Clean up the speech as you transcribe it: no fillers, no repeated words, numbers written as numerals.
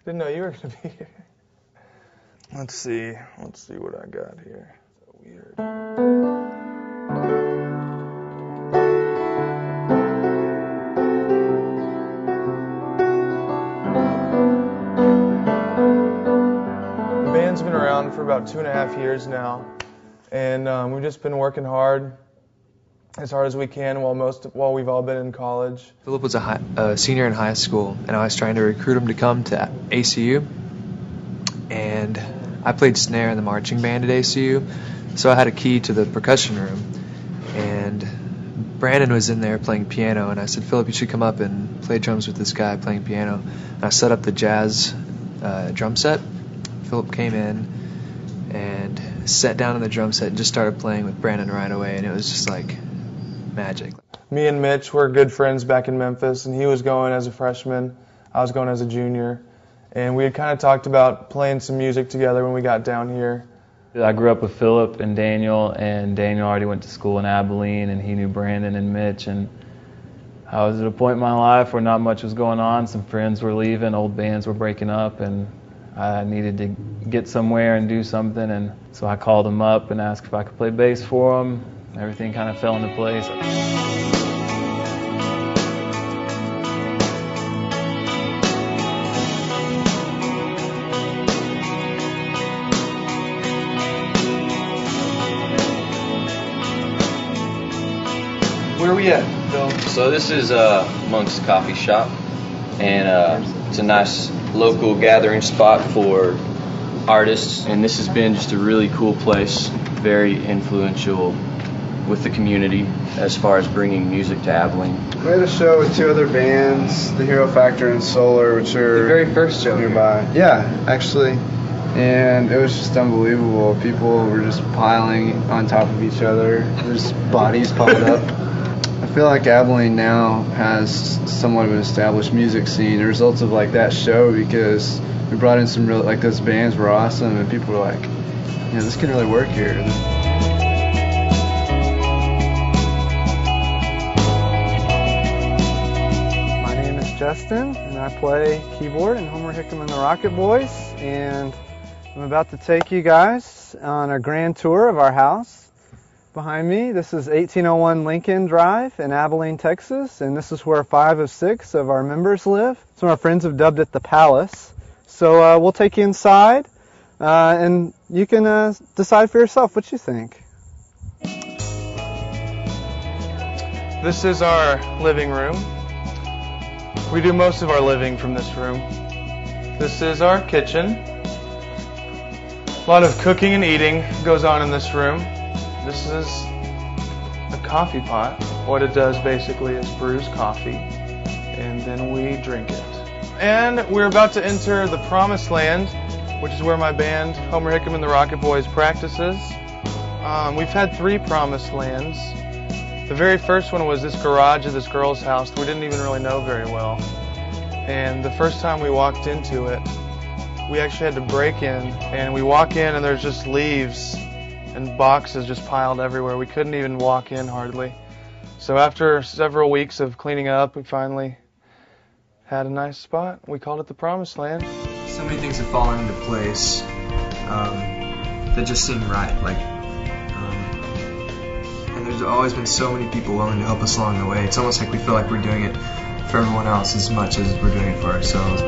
Didn't know you were going to be here. Let's see what I got here. So weird. The band's been around for about 2.5 years now, and we've just been working hard as we can while we've all been in college. Philip was a senior in high school, and I was trying to recruit him to come to ACU, and I played snare in the marching band at ACU, so I had a key to the percussion room, and Brandon was in there playing piano, and I said, Philip, you should come up and play drums with this guy playing piano. And I set up the jazz drum set. Philip came in and sat down on the drum set and just started playing with Brandon right away, and it was just like magic. Me and Mitch were good friends back in Memphis, and he was going as a freshman, I was going as a junior, and we had kind of talked about playing some music together when we got down here. I grew up with Philip and Daniel already went to school in Abilene, and he knew Brandon and Mitch, and I was at a point in my life where not much was going on. Some friends were leaving, old bands were breaking up, and I needed to get somewhere and do something, and so I called him up and asked if I could play bass for him. Everything kind of fell into place. Where are we at, Phil? So this is Monk's Coffee Shop, and it's a nice local gathering spot for artists, and this has been just a really cool place, very influential with the community as far as bringing music to Abilene. We had a show with 2 other bands, the Hero Factor and Solar, which are The very first show nearby. Yeah, actually. And it was just unbelievable. People were just piling on top of each other. There's bodies piled up. I feel like Abilene now has somewhat of an established music scene, the results of like that show, because we brought in some real, like those bands were awesome, and people were like, yeah, this can really work here. My name is Justin, and I play keyboard in Homer Hiccolm and the Rocketboys, and I'm about to take you guys on a grand tour of our house. Behind me, this is 1801 Lincoln Drive in Abilene, Texas, and this is where 5 of 6 of our members live. Some of our friends have dubbed it the Palace. So we'll take you inside, and you can decide for yourself what you think. This is our living room. We do most of our living from this room. This is our kitchen. A lot of cooking and eating goes on in this room. This is a coffee pot. What it does basically is brews coffee, and then we drink it. And we're about to enter the Promised Land, which is where my band, Homer Hiccolm and the Rocketboys, practices. We've had 3 Promised Lands. The very first one was this garage of this girl's house that we didn't even really know very well. And the first time we walked into it, we actually had to break in, and we walk in and there's just leaves and boxes just piled everywhere. We couldn't even walk in hardly. So after several weeks of cleaning up, we finally had a nice spot. We called it the Promised Land. So many things have fallen into place that just seem right. And there's always been so many people willing to help us along the way. It's almost like we feel like we're doing it for everyone else as much as we're doing it for ourselves.